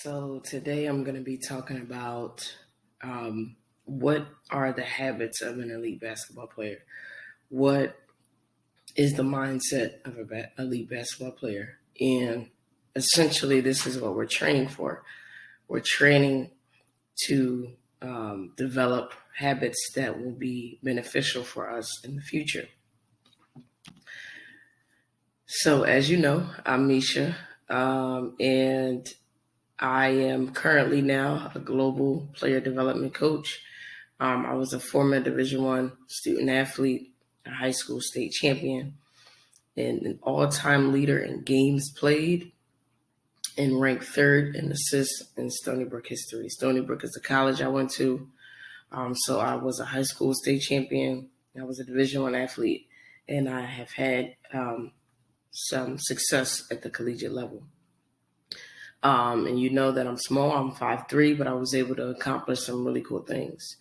So today I'm going to be talking about what are the habits of an elite basketball player? What is the mindset of an elite basketball player? And essentially, this is what we're training for. We're training to develop habits that will be beneficial for us in the future. So, as you know, I'm Misha, and I am currently now a global player development coach. I was a former Division I student athlete, a high school state champion, and an all-time leader in games played, and ranked third in assists in Stony Brook history. Stony Brook is the college I went to. So I was a high school state champion. I was a Division I athlete, and I have had some success at the collegiate level. And you know that I'm small, I'm 5'3", but I was able to accomplish some really cool things.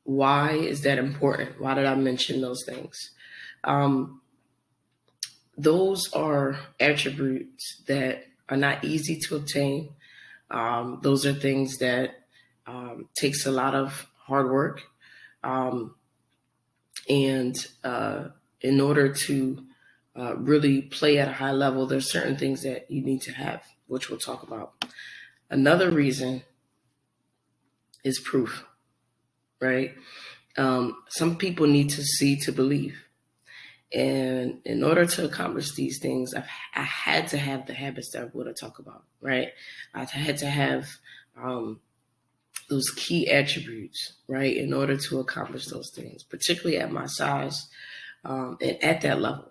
Why is that important? Why did I mention those things? Those are attributes that are not easy to obtain. Those are things that takes a lot of hard work. And in order to really play at a high level, there's certain things that you need to have, which we'll talk about. Another reason is proof, right? Some people need to see to believe. And in order to accomplish these things, I had to have the habits that I'm going to talk about, right? I had to have those key attributes, right, in order to accomplish those things, particularly at my size and at that level.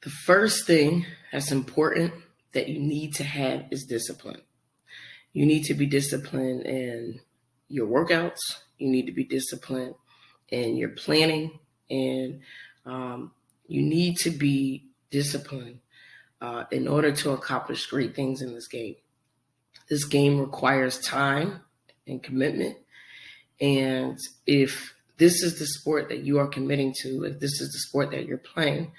The first thing that's important that you need to have is discipline. You need to be disciplined in your workouts. You need to be disciplined in your planning. And you need to be disciplined in order to accomplish great things in this game. This game requires time and commitment. And if this is the sport that you are committing to, if this is the sport that you're playing,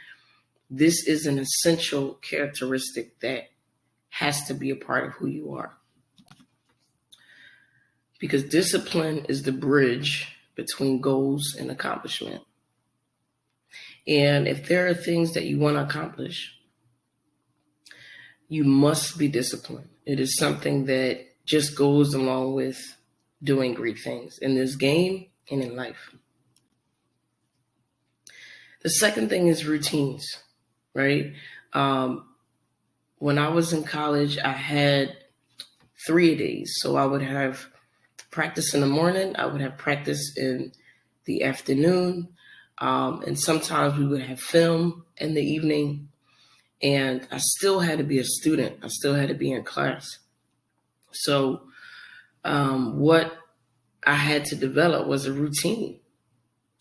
this is an essential characteristic that has to be a part of who you are. Because discipline is the bridge between goals and accomplishment. And if there are things that you want to accomplish, you must be disciplined. It is something that just goes along with doing great things in this game and in life. The second thing is routines, right? When I was in college, I had 3-a-days. So I would have practice in the morning, I would have practice in the afternoon, and sometimes we would have film in the evening. And I still had to be a student. I still had to be in class. So what I had to develop was a routine.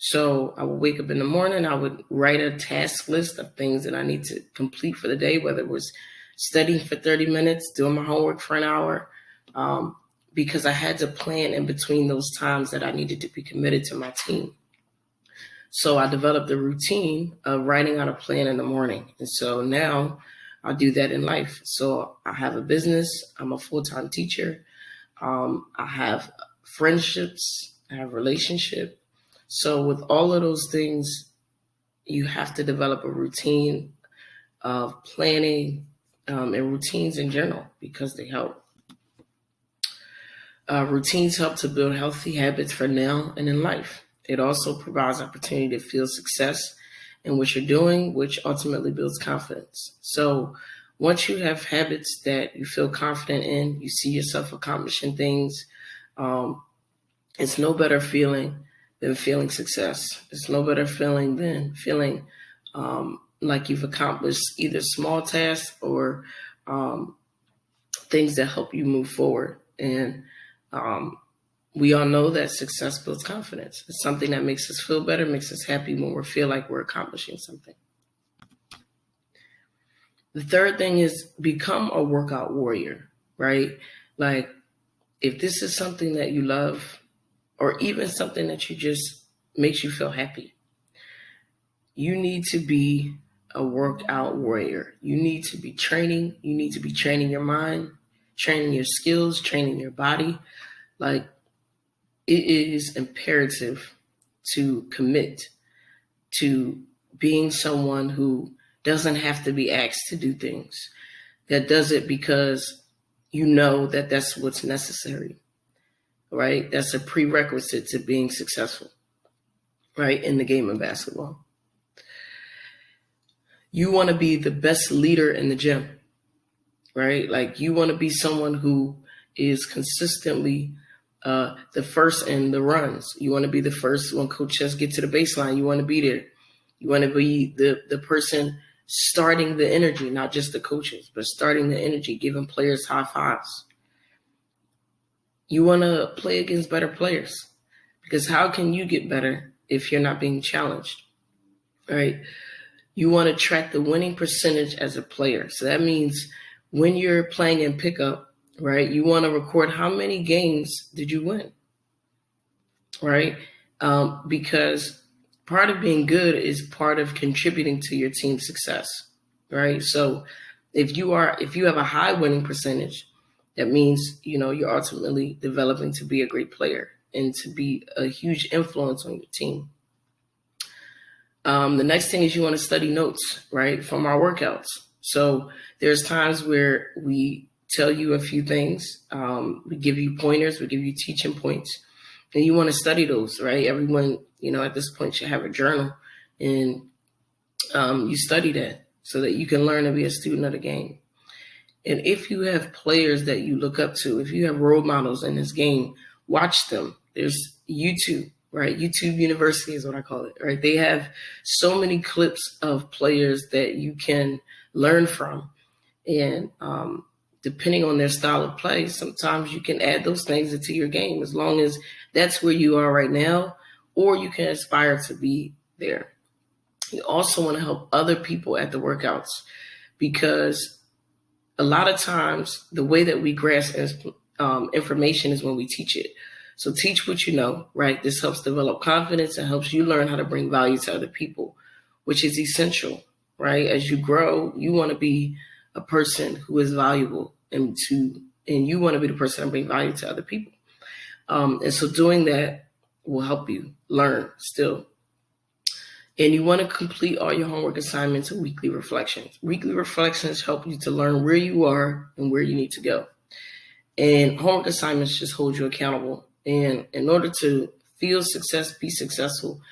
So I would wake up in the morning, I would write a task list of things that I need to complete for the day, whether it was studying for 30 minutes, doing my homework for an hour, because I had to plan in between those times that I needed to be committed to my team. So I developed a routine of writing out a plan in the morning. And so now I do that in life. So I have a business. I'm a full-time teacher. I have friendships. I have relationship. So with all of those things, you have to develop a routine of planning and routines in general because they help. Routines help to build healthy habits for now and in life. It also provides opportunity to feel success in what you're doing, which ultimately builds confidence. So once you have habits that you feel confident in, you see yourself accomplishing things, it's no better feeling than feeling success. It's no better feeling than feeling like you've accomplished either small tasks or things that help you move forward. And we all know that success builds confidence. It's something that makes us feel better, makes us happy when we feel like we're accomplishing something. The third thing is become a workout warrior, right? Like if this is something that you love or even something that you just makes you feel happy, you need to be a workout warrior. You need to be training. You need to be training your mind, training your skills, training your body. Like, it is imperative to commit to being someone who doesn't have to be asked to do things, that does it because you know that that's what's necessary, right? That's a prerequisite to being successful, right, in the game of basketball. You want to be the best leader in the gym, right? Like, you want to be someone who is consistently the first in the runs. You want to be the first when coach says get to the baseline. You want to be there. You want to be the person starting the energy, not just the coaches, but starting the energy, giving players high fives. You want to play against better players, because how can you get better if you're not being challenged, right? You want to track the winning percentage as a player. So that means when you're playing in pickup, right, you want to record how many games did you win, right? Because part of being good is part of contributing to your team's success, right? So if you have a high winning percentage, that means, you're ultimately developing to be a great player and to be a huge influence on your team. The next thing is you want to study notes, right, from our workouts. So there's times where we tell you a few things. We give you pointers, we give you teaching points, and you want to study those, right? Everyone, at this point should have a journal, and you study that so that you can learn to be a student of the game. And if you have players that you look up to, if you have role models in this game, watch them. There's YouTube, right? YouTube University is what I call it, right? They have so many clips of players that you can learn from. And depending on their style of play, sometimes you can add those things into your game, as long as that's where you are right now, or you can aspire to be there. You also want to help other people at the workouts, because a lot of times the way that we grasp information is when we teach it. So teach what you know, right? This helps develop confidence and helps you learn how to bring value to other people, which is essential, right? As you grow, you want to be a person who is valuable, and you want to be the person that brings value to other people. And so doing that will help you learn still. And you want to complete all your homework assignments and weekly reflections. Weekly reflections help you to learn where you are and where you need to go. And homework assignments just hold you accountable. And in order to feel success, be successful,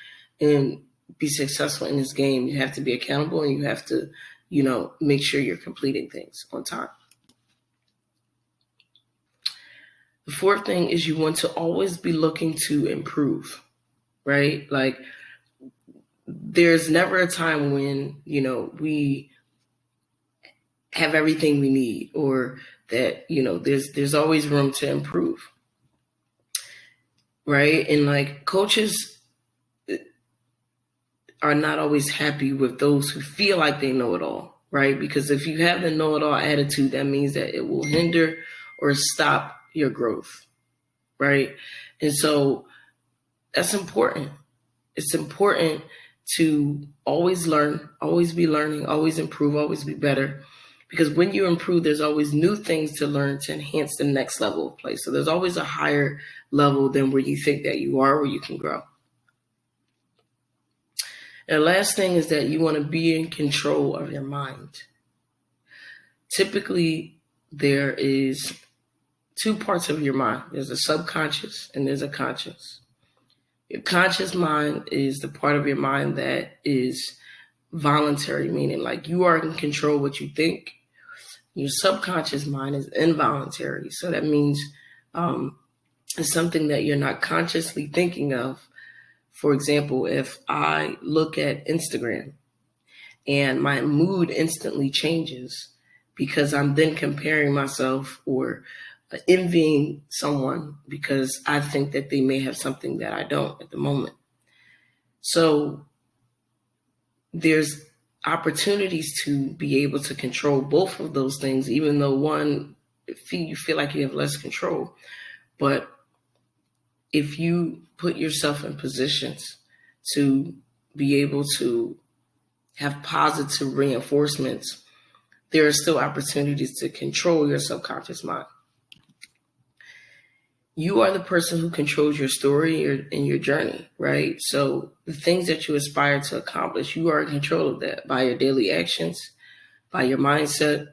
and be successful in this game, you have to be accountable, and you have to, make sure you're completing things on time. The fourth thing is you want to always be looking to improve, right? Like, there's never a time when, we have everything we need, or that, there's always room to improve, right? And like, coaches are not always happy with those who feel like they know it all, right? Because if you have the know-it-all attitude, that means that it will hinder or stop your growth, right? And so that's important. It's important to always learn, always be learning, always improve, always be better. Because when you improve, there's always new things to learn to enhance the next level of play. So there's always a higher level than where you think that you are, where you can grow. And the last thing is that you want to be in control of your mind. Typically, there is two parts of your mind. There's a subconscious and there's a conscious. Your conscious mind is the part of your mind that is voluntary, meaning like you are in control of what you think. Your subconscious mind is involuntary. So that means it's something that you're not consciously thinking of. For example, if I look at Instagram and my mood instantly changes because I'm then comparing myself or envying someone because I think that they may have something that I don't at the moment. So there's opportunities to be able to control both of those things, even though one, you feel like you have less control. But if you put yourself in positions to be able to have positive reinforcements, there are still opportunities to control your subconscious mind. You are the person who controls your story and your journey, right? So the things that you aspire to accomplish, you are in control of that by your daily actions, by your mindset.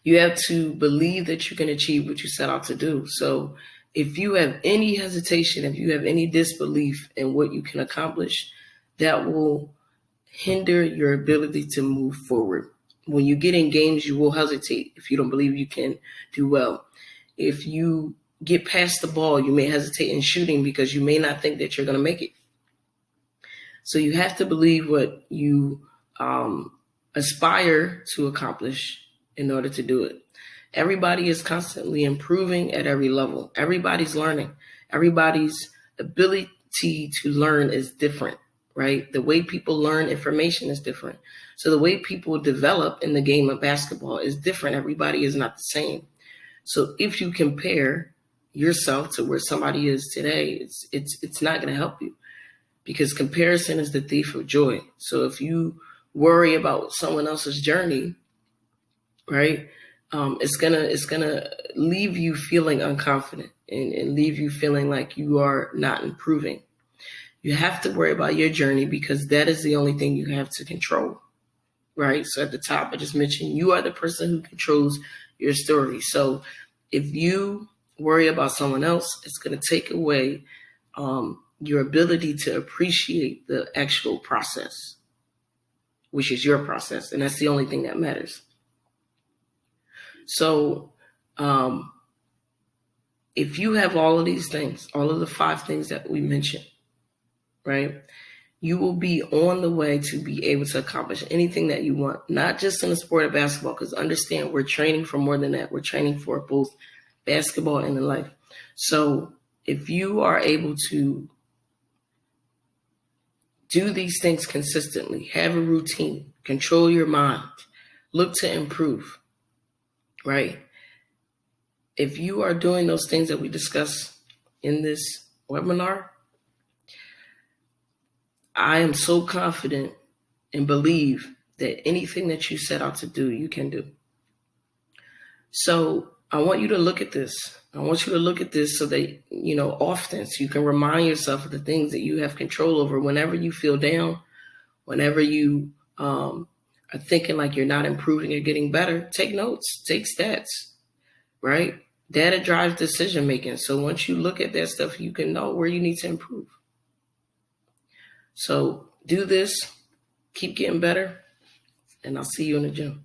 You have to believe that you can achieve what you set out to do. So if you have any hesitation, if you have any disbelief in what you can accomplish, that will hinder your ability to move forward. When you get in games, you will hesitate if you don't believe you can do well. If you get past the ball, you may hesitate in shooting because you may not think that you're going to make it. So you have to believe what you aspire to accomplish in order to do it. Everybody is constantly improving at every level. Everybody's learning. Everybody's ability to learn is different, right? The way people learn information is different. So the way people develop in the game of basketball is different. Everybody is not the same. So if you compare yourself to where somebody is today, it's not going to help you, because comparison is the thief of joy. So if you worry about someone else's journey, right, it's gonna leave you feeling unconfident and leave you feeling like you are not improving. You have to worry about your journey because that is the only thing you have to control, right? So at the top, I just mentioned you are the person who controls your story. So if you worry about someone else, it's going to take away your ability to appreciate the actual process, which is your process. And that's the only thing that matters. So if you have all of these things, all of the 5 things that we mentioned, right, you will be on the way to be able to accomplish anything that you want, not just in the sport of basketball, because understand we're training for more than that. We're training for both basketball and in life. So if you are able to do these things consistently, have a routine, control your mind, look to improve, right? If you are doing those things that we discussed in this webinar, I am so confident and believe that anything that you set out to do, you can do. So I want you to look at this. I want you to look at this so that, often, so you can remind yourself of the things that you have control over whenever you feel down, whenever you are thinking like you're not improving or getting better. Take notes, take stats, right? Data drives decision making. So once you look at that stuff, you can know where you need to improve. So do this, keep getting better, and I'll see you in the gym.